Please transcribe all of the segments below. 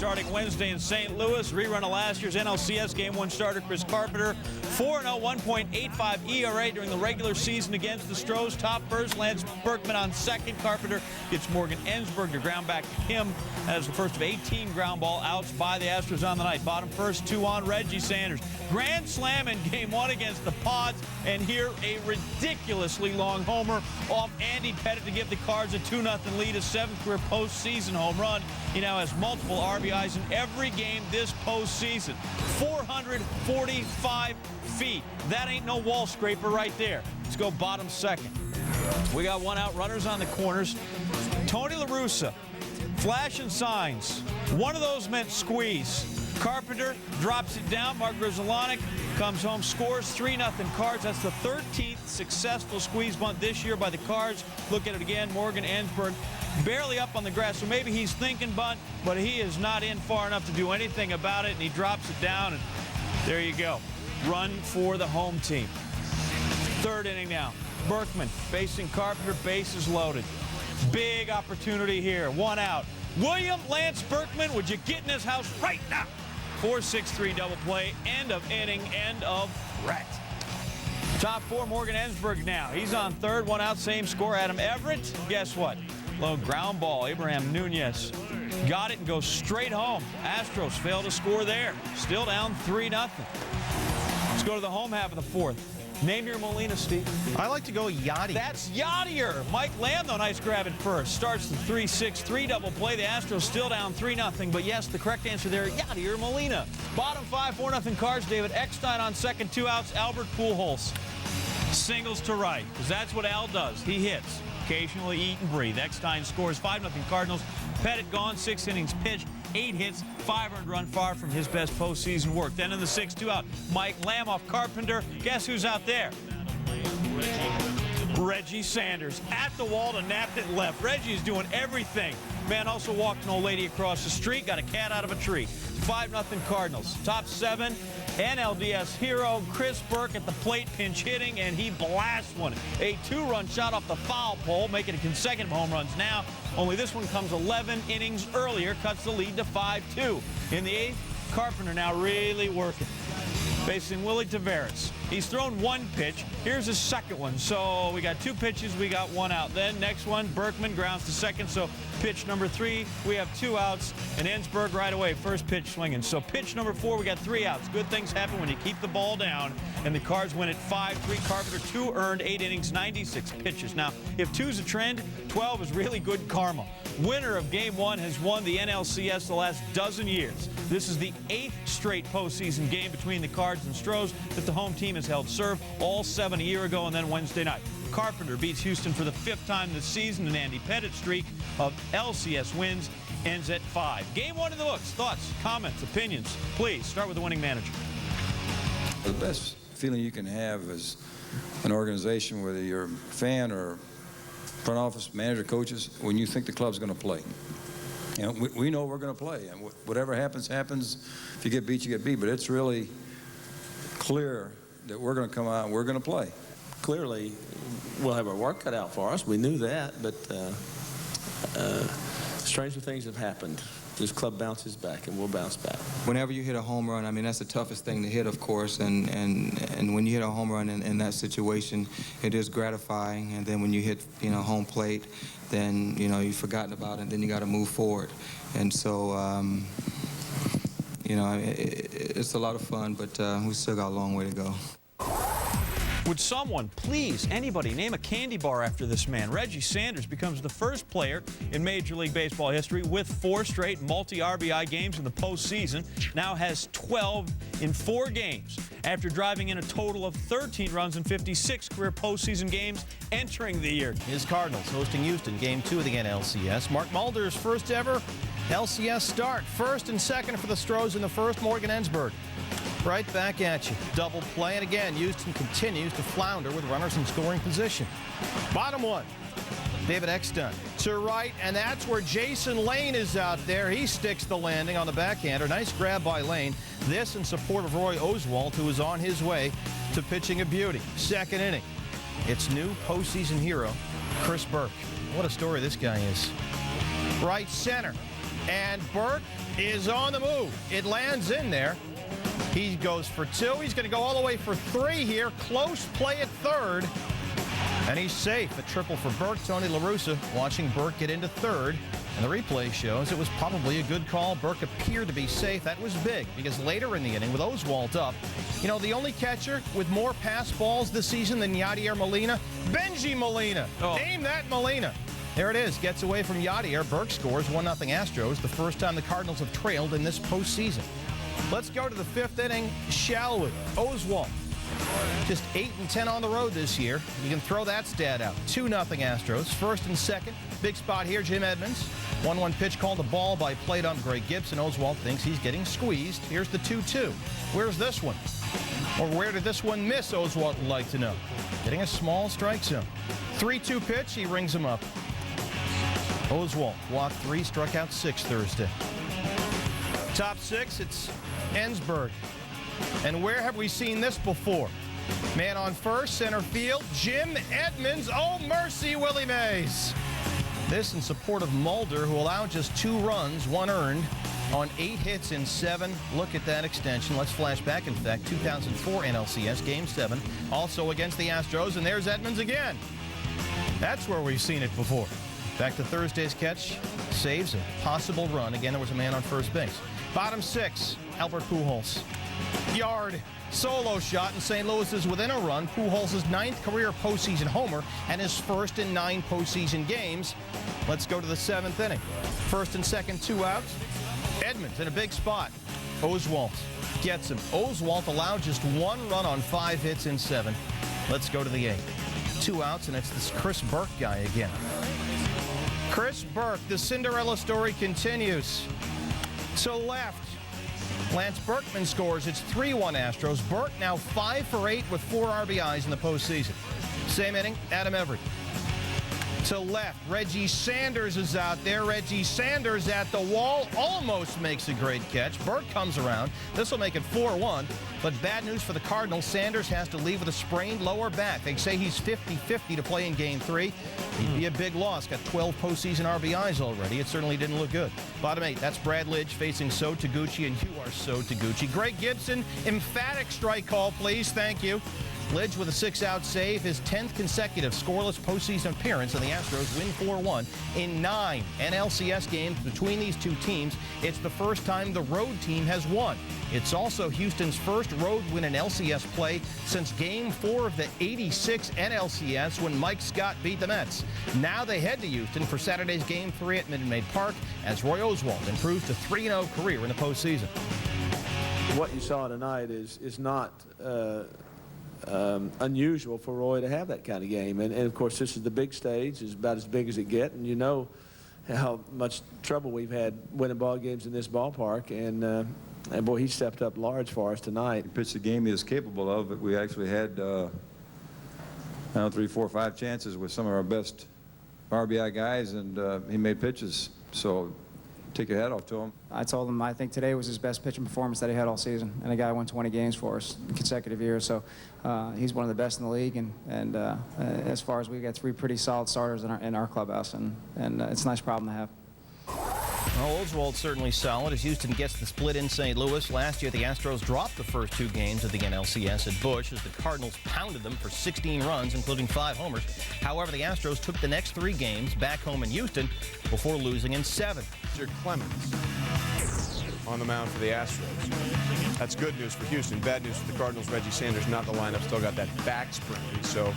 Starting Wednesday in St. Louis, rerun of last year's NLCS Game 1 starter Chris Carpenter. 4-0, 1.85 ERA during the regular season against the Astros. Top first, Lance Berkman on second. Carpenter gets Morgan Ensberg to ground back to him. That is the first of 18 ground ball outs by the Astros on the night. Bottom first, 2 on Reggie Sanders. Grand slam in Game 1 against the Pods, and here a ridiculously long homer off Andy Pettitte to give the Cards a 2-0 lead, a 7th career postseason home run. He now has multiple RBIs in every game this postseason. 445 feet. That ain't no wall scraper right there. Let's go bottom second. We got 1 out, runners on the corners. Tony La Russa, flashing signs. One of those meant squeeze. Carpenter drops it down. Mark Grudzielanek comes home, scores 3-0 Cards. That's the 13th successful squeeze bunt this year by the Cards. Look at it again. Morgan Ensberg barely up on the grass, so maybe he's thinking bunt, but he is not in far enough to do anything about it, and he drops it down, and there you go. Run for the home team. Third inning now. Berkman facing Carpenter, bases loaded. Big opportunity here. 1 out. William Lance Berkman, would you get in his house right now? 4-6-3 double play. End of inning, end of threat. Top 4, Morgan Ensberg now. He's on third, 1 out, same score. Adam Everett, guess what? Low ground ball. Abraham Nunez got it and goes straight home. Astros fail to score there. Still down 3-0. Let's go to the home half of the fourth. Name your Molina, Steve. I like to go Yachty. That's Yachtier. Mike Lamb, though, nice grab at first. Starts the 3-6-3 double play. The Astros still down 3-0. But yes, the correct answer there, Yachtier Molina. Bottom 5, 4-0 Cards. David Eckstein on second, 2 outs. Albert Pujols singles to right, because that's what Al does. He hits. Occasionally eat and breathe. Eckstein scores 5-0 Cardinals. Pettitte gone, 6 innings pitched, 8 hits, 5 earned run, far from his best postseason work. Then in the 6th, 2 out. Mike Lamb off Carpenter. Guess who's out there? Reggie Sanders at the wall to nap it left. Reggie is doing everything. Man also walked an old lady across the street, got a cat out of a tree. 5-0 Cardinals. Top 7, NLDS hero Chris Burke at the plate, pinch hitting, and he blasts one. A 2-run shot off the foul pole, making it consecutive home runs now. Only this one comes 11 innings earlier, cuts the lead to 5-2. In the 8th, Carpenter now really working. Facing Willie Taveras. He's thrown 1 pitch. Here's his second one. So we got 2 pitches, we got 1 out. Then next one, Berkman grounds to second. So pitch number 3, we have 2 outs. And Ensberg right away, first pitch swinging. So pitch number 4, we got 3 outs. Good things happen when you keep the ball down. And the Cards win at 5-3. Carpenter 2 earned, 8 innings, 96 pitches. Now, if 2's a trend, 12 is really good karma. Winner of Game 1 has won the NLCS the last dozen years. This is the 8th straight postseason game between the Cards and Astros that the home team has held serve, all 7 a year ago and then Wednesday night. Carpenter beats Houston for the 5th time this season, and Andy Pettitte's streak of LCS wins ends at 5. Game 1 in the books. Thoughts, comments, opinions? Please start with the winning manager. The best feeling you can have as an organization, whether you're a fan or front office, manager, coaches, when you think the club's going to play. You know, we know we're going to play, and whatever happens, happens. If you get beat, you get beat. But it's really clear that we're going to come out and we're going to play. Clearly, we'll have our work cut out for us. We knew that, but stranger things have happened. This club bounces back, and we'll bounce back. Whenever you hit a home run, I mean, that's the toughest thing to hit, of course, and when you hit a home run in that situation, it is gratifying, and then when you hit, you know, home plate, then, you know, you've forgotten about it, and then you got to move forward. And so, you know, it's a lot of fun, but we still got a long way to go. Would someone, please, anybody, name a candy bar after this man? Reggie Sanders becomes the first player in Major League Baseball history with 4 straight multi-RBI games in the postseason. Now has 12 in 4 games after driving in a total of 13 runs in 56 career postseason games entering the year. His Cardinals hosting Houston, Game 2 of the NLCS. Mark Mulder's first ever LCS start. First and second for the Astros in the first, Morgan Ensberg. Right back at you. Double play, and again, Houston continues to flounder with runners in scoring position. Bottom 1, David Eckstein to right, and that's where Jason Lane is out there. He sticks the landing on the backhander. Nice grab by Lane. This in support of Roy Oswalt, who is on his way to pitching a beauty. Second inning. It's new postseason hero, Chris Burke. What a story this guy is. Right center. And Burke is on the move. It lands in there. He goes for 2. He's going to go all the way for 3 here. Close play at third. And he's safe. A triple for Burke. Tony La Russa watching Burke get into third. And the replay shows it was probably a good call. Burke appeared to be safe. That was big because later in the inning with Oswalt up, you know, the only catcher with more pass balls this season than Yadier Molina, Benji Molina. Oh. Name that Molina. There it is. Gets away from Yadier. Burke scores 1-0 Astros. The first time the Cardinals have trailed in this postseason. Let's go to the 5th inning, shall we? Oswalt. Just 8 and 10 on the road this year. You can throw that stat out. 2-0 Astros. First and second. Big spot here, Jim Edmonds. 1-1 pitch called a ball by plate ump Greg Gibson. Oswalt thinks he's getting squeezed. Here's the 2-2. Where's this one? Or where did this one miss, Oswalt would like to know. Getting a small strike zone. 3-2 pitch, he rings him up. Oswalt walked 3, struck out 6 Thursday. Top 6, it's Ensberg. And where have we seen this before? Man on first, center field, Jim Edmonds. Oh, mercy, Willie Mays. This in support of Mulder, who allowed just 2 runs, 1 earned, on 8 hits in 7. Look at that extension. Let's flash back, in fact, 2004 NLCS, Game 7, also against the Astros, and there's Edmonds again. That's where we've seen it before. Back to Thursday's catch, saves a possible run. Again, there was a man on first base. Bottom 6, Albert Pujols. Yard, solo shot, and St. Louis is within a run. Pujols' 9th career postseason homer and his first in 9 postseason games. Let's go to the 7th inning. First and second, 2 outs. Edmonds in a big spot. Oswalt gets him. Oswalt allowed just 1 run on 5 hits in 7. Let's go to the 8th. 2 outs, and it's this Chris Burke guy again. Chris Burke, the Cinderella story continues. To left, Lance Berkman scores. It's 3-1 Astros. Burke now 5 for 8 with 4 RBIs in the postseason. Same inning, Adam Everett. To left, Reggie Sanders is out there. Reggie Sanders at the wall, almost makes a great catch. Burke comes around. This will make it 4-1. But bad news for the Cardinals. Sanders has to leave with a sprained lower back. They say he's 50-50 to play in Game 3. He'd be a big loss. Got 12 postseason RBIs already. It certainly didn't look good. Bottom 8, that's Brad Lidge facing So Taguchi, and you are So Taguchi. Greg Gibson, emphatic strike call, please. Thank you. Lidge with a 6-out save, his 10th consecutive scoreless postseason appearance, and the Astros win 4-1 in 9 NLCS games between these two teams. It's the first time the road team has won. It's also Houston's first road win in LCS play since Game 4 of the '86 NLCS when Mike Scott beat the Mets. Now they head to Houston for Saturday's Game 3 at Minute Maid Park as Roy Oswalt improves to 3-0 career in the postseason. What you saw tonight is not unusual for Roy to have that kind of game. And of course, this is the big stage. It's about as big as it gets. And you know how much trouble we've had winning ball games in this ballpark. And boy, he stepped up large for us tonight. He pitched the game he is capable of, but we actually had 3, 4, 5 chances with some of our best RBI guys, and he made pitches. So take your hat off to him. I told him I think today was his best pitching performance that he had all season, and a guy won 20 games for us in consecutive years. So he's one of the best in the league, and as far as we've got 3 pretty solid starters in our clubhouse, and it's a nice problem to have. Well, Oswalt certainly solid as Houston gets the split in St. Louis. Last year, the Astros dropped the first 2 games of the NLCS at Busch as the Cardinals pounded them for 16 runs, including 5 homers. However, the Astros took the next 3 games back home in Houston before losing in 7. Clemens on the mound for the Astros. That's good news for Houston. Bad news for the Cardinals. Reggie Sanders not in the lineup. Still got that back sprain. So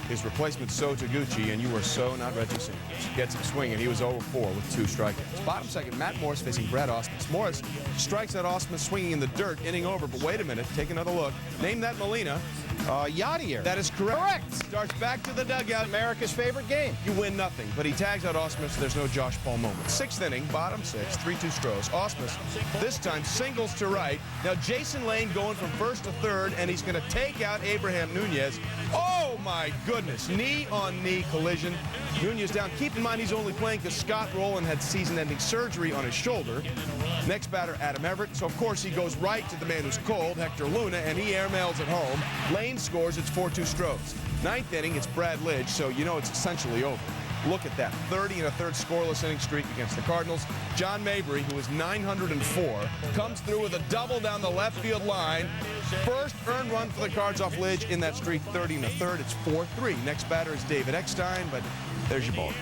his replacement, So Taguchi, and you were So, not Reggie Sanders. Gets him swinging. He was 0-4 with 2 strikeouts. Bottom second, Matt Morris facing Brad Ausmus. Morris strikes at Ausmus swinging in the dirt, inning over. But wait a minute. Take another look. Name that Molina. Yadier. That is correct. Starts back to the dugout. America's favorite game. You win nothing, but he tags out Ausmus. There's no Josh Paul moment. 6th inning, bottom 6, 3-2 Stros. Ausmus, this time singles to right. Now Jason Lane going from first to third, and he's going to take out Abraham Nunez. Oh my goodness, knee-on-knee collision. Nunez down. Keep in mind he's only playing because Scott Rowland had season-ending surgery on his shoulder. Next batter, Adam Everett. So of course he goes right to the man who's cold, Hector Luna, and he airmails it home. Lane scores, it's 4-2 Stros. 9th inning, it's Brad Lidge, so you know it's essentially over. Look at that, 30 and a third scoreless inning streak against the Cardinals. John Mabry, who is 904, comes through with a double down the left field line. First earned run for the Cards off Lidge in that streak, 30 and a third. It's 4-3. Next batter is David Eckstein, but there's your ball.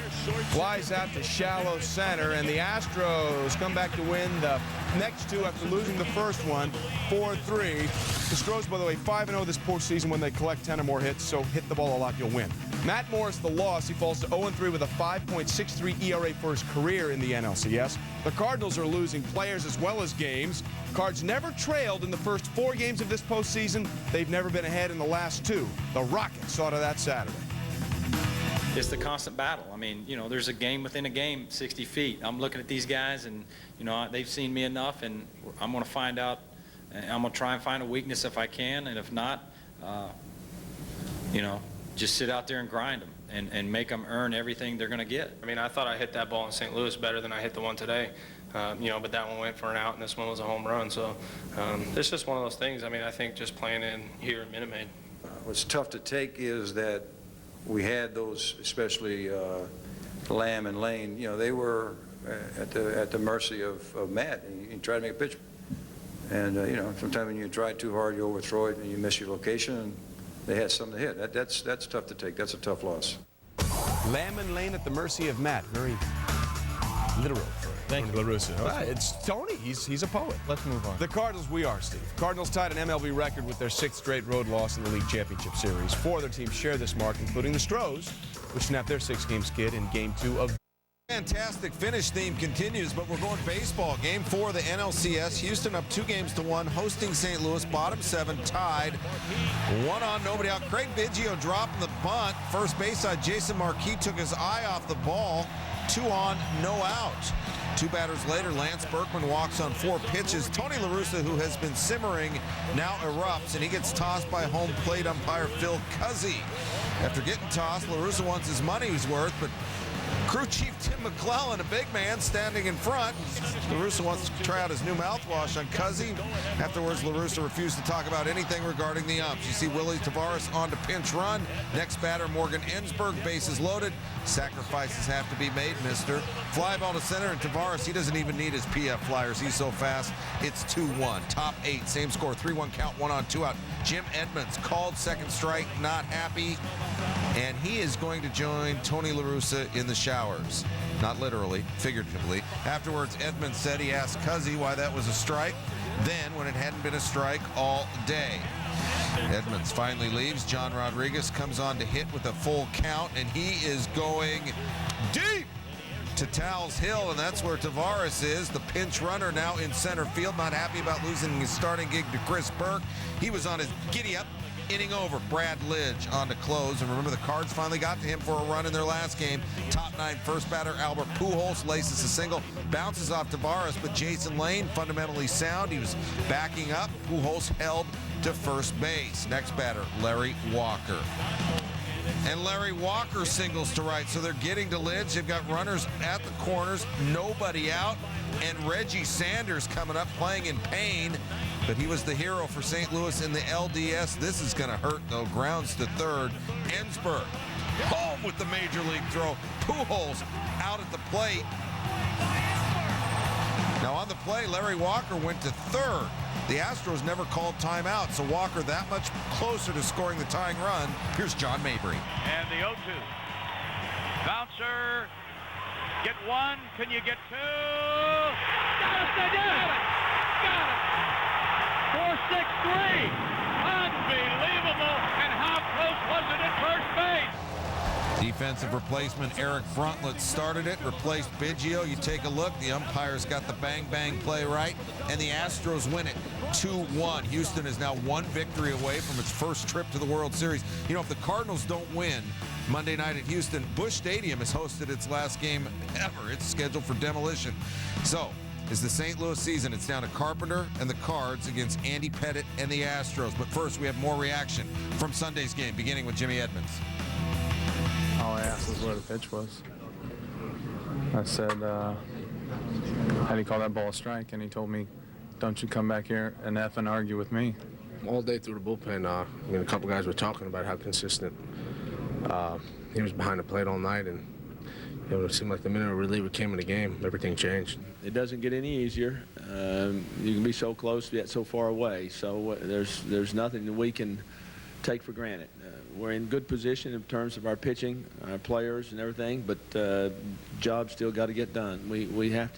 Flies out to shallow center, and the Astros come back to win the next two after losing the first one, 4-3. The Astros, by the way, 5-0 this postseason when they collect 10 or more hits, so hit the ball a lot, you'll win. Matt Morris, the loss, he falls to 0-3 with a 5.63 ERA for his career in the NLCS. The Cardinals are losing players as well as games. Cards never trailed in the first 4 games of this postseason. They've never been ahead in the last 2. The Rockets saw to that Saturday. It's the constant battle. I mean, you know, there's a game within a game, 60 feet. I'm looking at these guys, and, you know, they've seen me enough, and I'm going to find out, and I'm going to try and find a weakness if I can, and if not, you know, just sit out there and grind them and make them earn everything they're going to get. I mean, I thought I hit that ball in St. Louis better than I hit the one today. You know, but that one went for an out, and this one was a home run. So it's just one of those things. I mean, I think just playing in here at Minute Maid. What's tough to take is that we had those, especially Lamb and Lane, you know, they were at the mercy of Matt, and you try to make a pitch. And, you know, sometimes when you try too hard, you overthrow it and you miss your location, and they had something to hit. That's tough to take. That's a tough loss. Lamb and Lane at the mercy of Matt. Very literal. Thank you, LaRussa. It's Tony. He's a poet. Let's move on. The Cardinals, we are, Steve. Cardinals tied an MLB record with their 6th straight road loss in the league championship series. 4 other teams share this mark, including the Astros, which snapped their 6-game skid in Game 2 of. Fantastic finish theme continues, but we're going baseball. Game 4 of the NLCS. Houston up 2-1, hosting St. Louis. Bottom 7 tied. 1 on, nobody out. Craig Biggio dropping the bunt. First base side, Jason Marquis took his eye off the ball. 2 on, no out. 2 batters later, Lance Berkman walks on 4 pitches. Tony La Russa, who has been simmering, now erupts, and he gets tossed by home plate umpire Phil Cuzzy. After getting tossed, La Russa wants his money's worth, but crew chief Tim McClellan, a big man standing in front. La Russa wants to try out his new mouthwash on Cuzzy. Afterwards, La Russa refused to talk about anything regarding the umps. You see Willie Tavares on to pinch run. Next batter, Morgan Ensberg, bases loaded. Sacrifices have to be made, mister. Fly ball to center, and Tavares, he doesn't even need his PF flyers. He's so fast. It's 2-1. Top 8, same score, 3-1 count, 1 on, 2 out. Jim Edmonds called second strike, not happy. And he is going to join Tony La Russa in the showers. Not literally, figuratively. Afterwards, Edmonds said he asked Cuzzy why that was a strike. Then, when it hadn't been a strike all day. Edmonds finally leaves. John Rodriguez comes on to hit with a full count, and he is going deep to Towles Hill, and that's where Tavares is. The pinch runner now in center field, not happy about losing his starting gig to Chris Burke. He was on his giddy-up inning over. Brad Lidge on to close, and remember the Cards finally got to him for a run in their last game. Top 9 first batter Albert Pujols laces a single, bounces off Tavares, but Jason Lane fundamentally sound. He was backing up. Pujols held to first base. Next batter Larry Walker. And Larry Walker singles to right, so they're getting to Lidge. They've got runners at the corners, nobody out, and Reggie Sanders coming up playing in pain, but he was the hero for St. Louis in the LDS. This is going to hurt, though. Grounds to third. Ensberg home with the major league throw. Pujols out at the plate. Now on the play, Larry Walker went to third. The Astros never called timeout, so Walker that much closer to scoring the tying run. Here's John Mabry. And the 0-2. Bouncer. Get 1. Can you get 2? Got it. They did it. Got it. 4-6-3. Unbelievable. And how close was it at first base? Defensive replacement Eric Frontlet started it, replaced Biggio. You take a look, the umpires got the bang-bang play right, and the Astros win it 2-1. Houston is now 1 victory away from its first trip to the World Series. You know, if the Cardinals don't win Monday night at Houston, Busch Stadium has hosted its last game ever. It's scheduled for demolition. So, is the St. Louis season. It's down to Carpenter and the Cards against Andy Pettitte and the Astros. But first, we have more reaction from Sunday's game, beginning with Jimmy Edmonds. All I asked was where the pitch was. I said, how do you call that ball a strike? And he told me, don't you come back here and effing argue with me. All day through the bullpen, I mean, a couple guys were talking about how consistent he was behind the plate all night, and it seemed like the minute a reliever came in the game, everything changed. It doesn't get any easier. You can be so close yet so far away. So there's nothing that we can take for granted. We're in good position in terms of our pitching, our players, and everything. But job's still got to get done. We have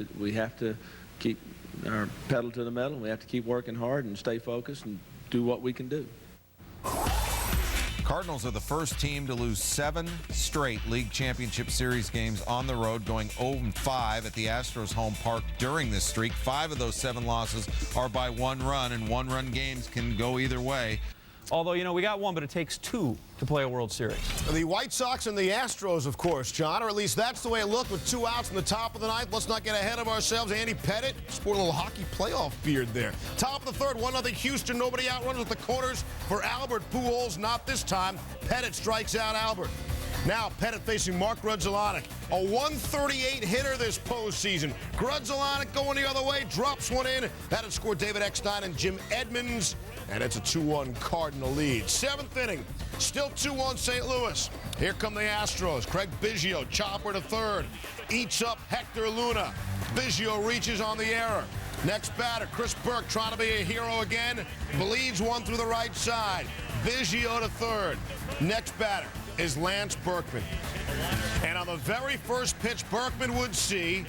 to keep our pedal to the metal. We have to keep working hard and stay focused and do what we can do. Cardinals are the first team to lose 7 straight League Championship Series games on the road, going 0-5 at the Astros home park during this streak. 5 of those 7 losses are by 1 run, and 1-run games can go either way. Although, you know, we got 1, but it takes 2 to play a World Series. The White Sox and the Astros, of course, John, or at least that's the way it looked with 2 outs in the top of the 9th. Let's not get ahead of ourselves. Andy Pettitte sporting a little hockey playoff beard there. Top of the 3rd, 1-0 Houston. Nobody out, runs with the corners for Albert Pujols. Not this time. Pettitte strikes out Albert. Now Pettitte facing Mark Grudzielanek, a 138 hitter this postseason. Grudzielanek going the other way, drops one in. That had scored David Eckstein and Jim Edmonds, and it's a 2-1 Cardinal lead. 7th inning, still 2-1 St. Louis. Here come the Astros. Craig Biggio, chopper to 3rd, eats up Hector Luna. Biggio reaches on the error. Next batter, Chris Burke trying to be a hero again. Bleeds one through the right side. Biggio to 3rd. Next batter is Lance Berkman. And on the very first pitch Berkman would see,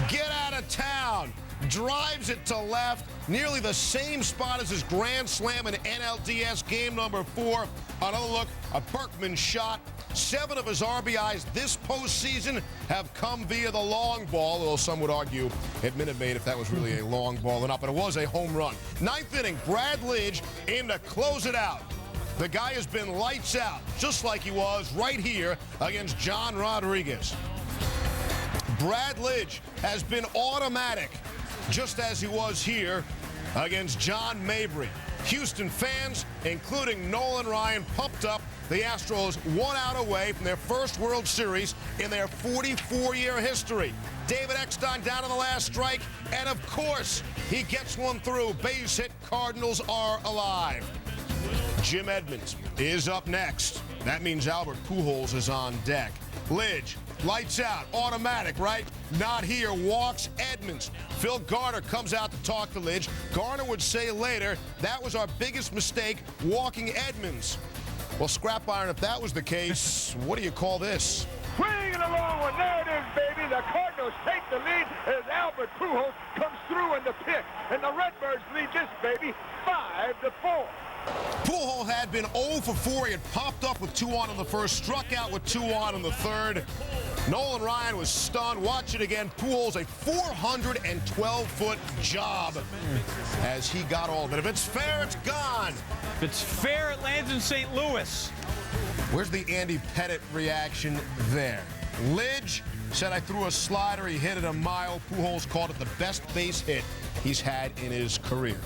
get out of town. Drives it to left, nearly the same spot as his grand slam in NLDS game number 4. Another look, a Berkman shot. 7 of his RBIs this postseason have come via the long ball, although some would argue at Minute Maid if that was really a long ball or not, but it was a home run. 9th inning, Brad Lidge in to close it out. The guy has been lights out, just like he was right here against John Rodriguez. Brad Lidge has been automatic, just as he was here against John Mabry. Houston fans, including Nolan Ryan, pumped up. The Astros 1 out away from their first World Series in their 44-year history. David Eckstein down to the last strike, and of course, he gets one through. Base hit, Cardinals are alive. Jim Edmonds is up next. That means Albert Pujols is on deck. Lidge, lights out, automatic, right? Not here, walks Edmonds. Phil Garner comes out to talk to Lidge. Garner would say later, that was our biggest mistake, walking Edmonds. Well, scrap iron, if that was the case, what do you call this? Swinging along one. There it is, baby. The Cardinals take the lead as Albert Pujols comes through in the pick. And the Redbirds lead this, baby, 5-4. Pujols had been 0 for 4. He had popped up with 2 on in the first, struck out with 2 on in the 3rd. Nolan Ryan was stunned. Watch it again. Pujols, a 412-foot job as he got all of it. If it's fair, it's gone. If it's fair, it lands in St. Louis. Where's the Andy Pettitte reaction there? Lidge said, I threw a slider. He hit it a mile. Pujols called it the best base hit he's had in his career.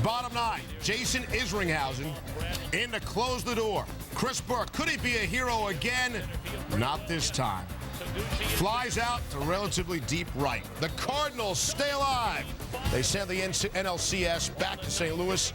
Bottom 9, Jason Isringhausen in to close the door. Chris Burke, could he be a hero again? Not this time. Flies out to relatively deep right. The Cardinals stay alive. They send the NLCS back to St. Louis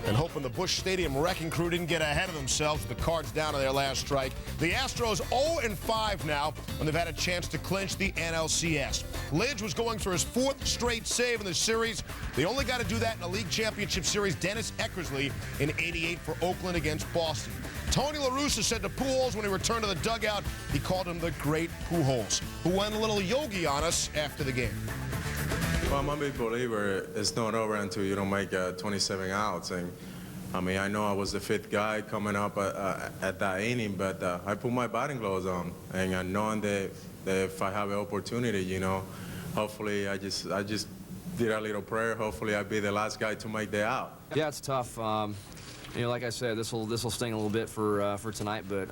and hoping the Busch Stadium wrecking crew didn't get ahead of themselves with the Cards down to their last strike. The Astros 0-5 now, and they've had a chance to clinch the NLCS. Lidge was going for his 4th straight save in the series. They only got to do that in a League Championship Series. Dennis Eckersley in '88 for Oakland against Boston. Tony La Russa said to Pujols when he returned to the dugout, he called him the great Pujols, who went a little yogi on us after the game. Well, I'm a big believer it's not over until you don't make 27 outs. And I mean, I know I was the 5th guy coming up at that inning, but I put my batting gloves on, and I know that if I have an opportunity, you know, hopefully I just did a little prayer. Hopefully I'll be the last guy to make the out. Yeah, it's tough. You know, like I said, this will sting a little bit for tonight, but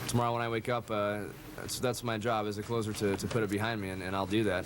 tomorrow when I wake up, that's my job as a closer to put it behind me, and I'll do that.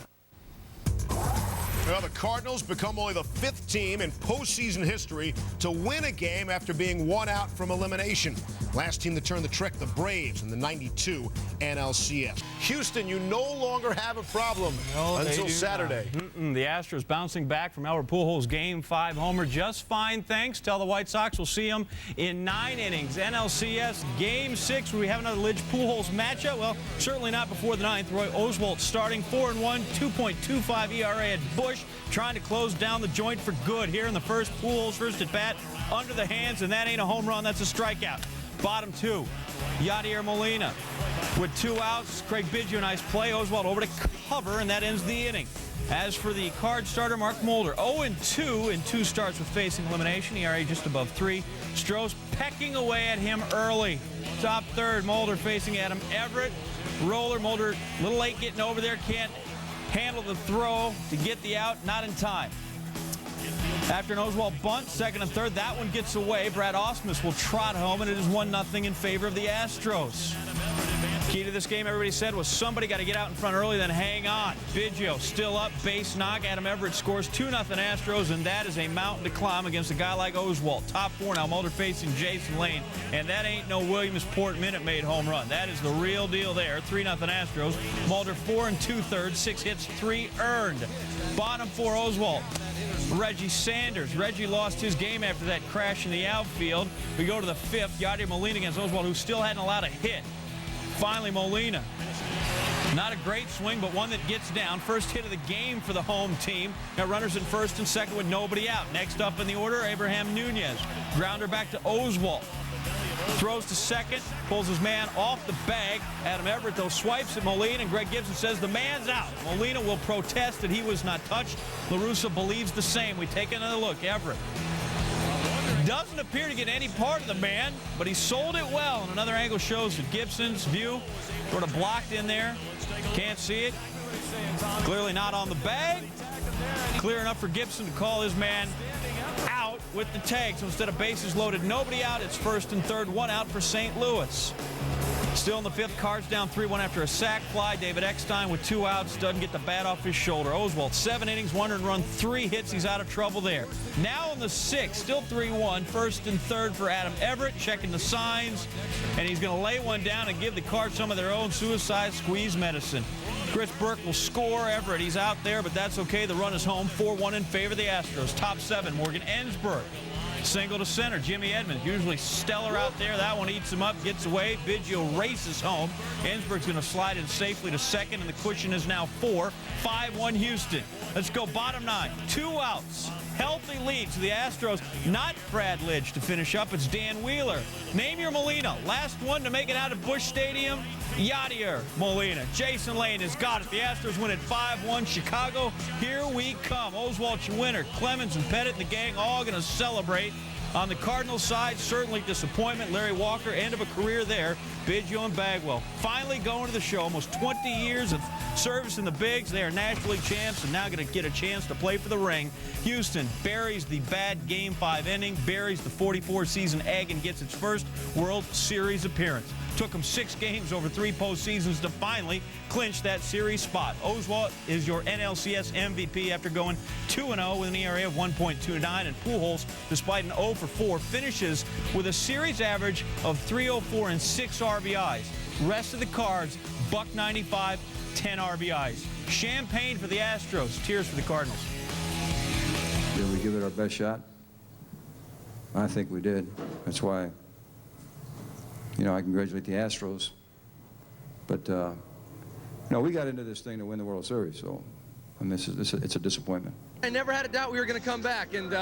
Well, the Cardinals become only the 5th team in postseason history to win a game after being one out from elimination. Last team to turn the trick, the Braves in the '92 NLCS. Houston, you no longer have a problem until Saturday. The Astros bouncing back from Albert Pujols' Game 5 homer just fine, thanks. Tell the White Sox we'll see them in 9 innings. NLCS Game 6. Will we have another Lidge Pujols matchup? Well, certainly not before the 9th. Roy Oswalt starting 4-1, 2.25 ERA at Busch, trying to close down the joint for good here in the first. Pujols first at bat, under the hands, and that ain't a home run, that's a strikeout. Bottom 2, Yadier Molina with 2 outs. Craig Biggio, nice play. Oswalt over to cover, and that ends the inning. As for the Card starter, Mark Mulder, 0-2 in 2 starts with facing elimination. ERA just above 3. Astros pecking away at him early. Top 3rd, Mulder facing Adam Everett. Roller, Mulder a little late getting over there, can't handle the throw to get the out, not in time. After an Oswalt bunt, 2nd and 3rd, that one gets away. Brad Ausmus will trot home, and it is 1-0 in favor of the Astros. Key to this game, everybody said, was somebody got to get out in front early, then hang on. Biggio still up, base knock. Adam Everett scores 2-0 Astros, and that is a mountain to climb against a guy like Oswalt. Top 4 now, Mulder facing Jason Lane, and that ain't no Williamsport Minute Maid home run. That is the real deal there. 3-0 Astros. Mulder 4 2/3, 6 hits, 3 earned. Bottom 4, Oswalt. Reggie Sanders. Reggie lost his game after that crash in the outfield. We go to the 5th. Yadier Molina against Oswalt, who still hadn't allowed a hit. Finally, Molina. Not a great swing, but one that gets down. First hit of the game for the home team. Got runners in 1st and 2nd with nobody out. Next up in the order, Abraham Nunez. Grounder back to Oswalt. Throws to 2nd, pulls his man off the bag. Adam Everett, though, swipes at Molina, and Greg Gibson says the man's out. Molina will protest that he was not touched. La Russa believes the same. We take another look. Everett doesn't appear to get any part of the man, but he sold it well. And another angle shows that Gibson's view sort of blocked in there. Can't see it. Clearly not on the bag. Clear enough for Gibson to call his man out with the tag. So instead of bases loaded, nobody out, it's 1st and 3rd, 1 out for St. Louis. Still in the 5th, Cards down 3-1 after a sac fly. David Eckstein with 2 outs, doesn't get the bat off his shoulder. Oswalt, 7 innings, 1 earned run, 3 hits. He's out of trouble there. Now in the 6th, still 3-1, 1st and 3rd for Adam Everett, checking the signs, and he's going to lay one down and give the Cards some of their own suicide squeeze medicine. Chris Burke will score. Everett, he's out there, but that's okay. The run is home, 4-1 in favor of the Astros. Top 7, Morgan Ensberg. Single to center, Jimmy Edmonds, usually stellar out there. That one eats him up, gets away. Biggio races home. Ensberg's going to slide in safely to 2nd, and the cushion is now 4. 5-1 Houston. Let's go bottom 9. 2 outs. Healthy lead to the Astros. Not Brad Lidge to finish up. It's Dan Wheeler. Name your Molina. Last one to make it out of Busch Stadium. Yadier Molina. Jason Lane has got it. The Astros win at 5-1. Chicago, here we come. Oswalt, your winner. Clemens and Pettit and the gang all going to celebrate. On the Cardinals side, certainly disappointment. Larry Walker, end of a career there. Biggio and Bagwell finally going to the show. Almost 20 years of service in the bigs. They are National League champs and now going to get a chance to play for the ring. Houston buries the bad Game 5 inning, buries the 44-season egg, and gets its first World Series appearance. Took them 6 games over 3 postseasons to finally clinch that series spot. Oswalt is your NLCS MVP after going 2-0 with an ERA of 1.29, and Pujols, despite an 0-for-4, finishes with a series average of 304 and 6 RBIs. Rest of the Cards, $195, 10 RBIs. Champagne for the Astros, tears for the Cardinals. Did we give it our best shot? I think we did. That's why, I congratulate the Astros. But, we got into this thing to win the World Series, so it's a disappointment. I never had a doubt we were going to come back, and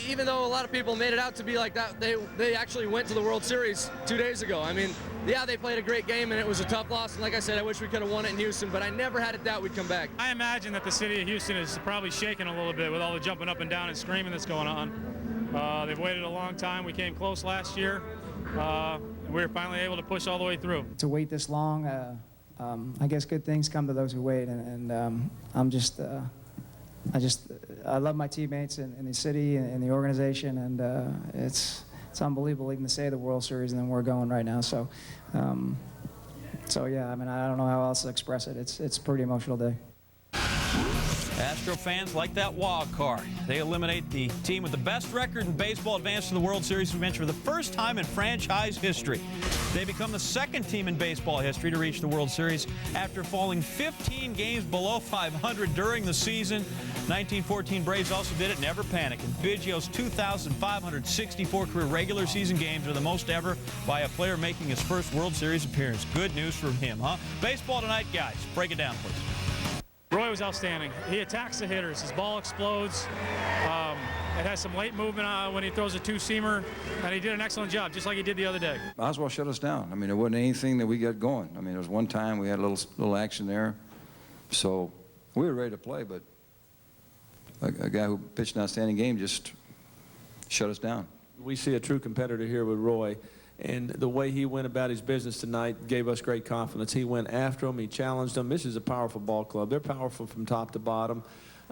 even though a lot of people made it out to be like that, they actually went to the World Series 2 days ago. I mean, yeah, they played a great game, and it was a tough loss, and like I said, I wish we could have won it in Houston, but I never had a doubt we'd come back. I imagine that the city of Houston is probably shaking a little bit with all the jumping up and down and screaming that's going on. They've waited a long time. We came close last year. We were finally able to push all the way through. To wait this long, I guess good things come to those who wait, and I love my teammates in the city and the organization, and it's unbelievable even to say the World Series and then we're going right now. So yeah, I mean, I don't know how else to express it. It's a pretty emotional day. Astros Astro fans like that wild card. They eliminate the team with the best record in baseball, advance to the World Series for the first time in franchise history. They become the second team in baseball history to reach the World Series after falling 15 games below 500 during the season. 1914 Braves also did it, never panicking. Biggio's 2,564 career regular season games are the most ever by a player making his first World Series appearance. Good news from him, huh? Baseball tonight, guys. Break it down, please. Roy was outstanding. He attacks the hitters. His ball explodes. It has some late movement when he throws a two-seamer, and he did an excellent job, just like he did the other day. Oswalt shut us down. I mean, there wasn't anything that we got going. I mean, there was one time we had a little action there. So we were ready to play, but a guy who pitched an outstanding game just shut us down. We see a true competitor here with Roy, and the way he went about his business tonight gave us great confidence. He went after them. He challenged them. This is a powerful ball club. They're powerful from top to bottom,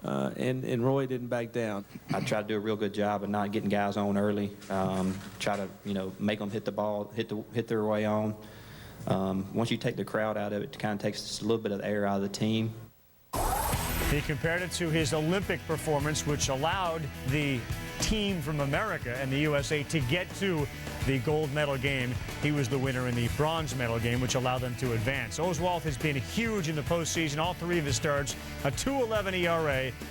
and Roy didn't back down. I try to do a real good job of not getting guys on early. Try to, make them hit the ball, hit their way on. Once you take the crowd out of it, it kind of takes just a little bit of the air out of the team. He compared it to his Olympic performance, which allowed the team from America and the USA to get to the gold medal game. He was the winner in the bronze medal game, which allowed them to advance. Oswalt has been huge in the postseason. All three of his starts, a 2.11 ERA,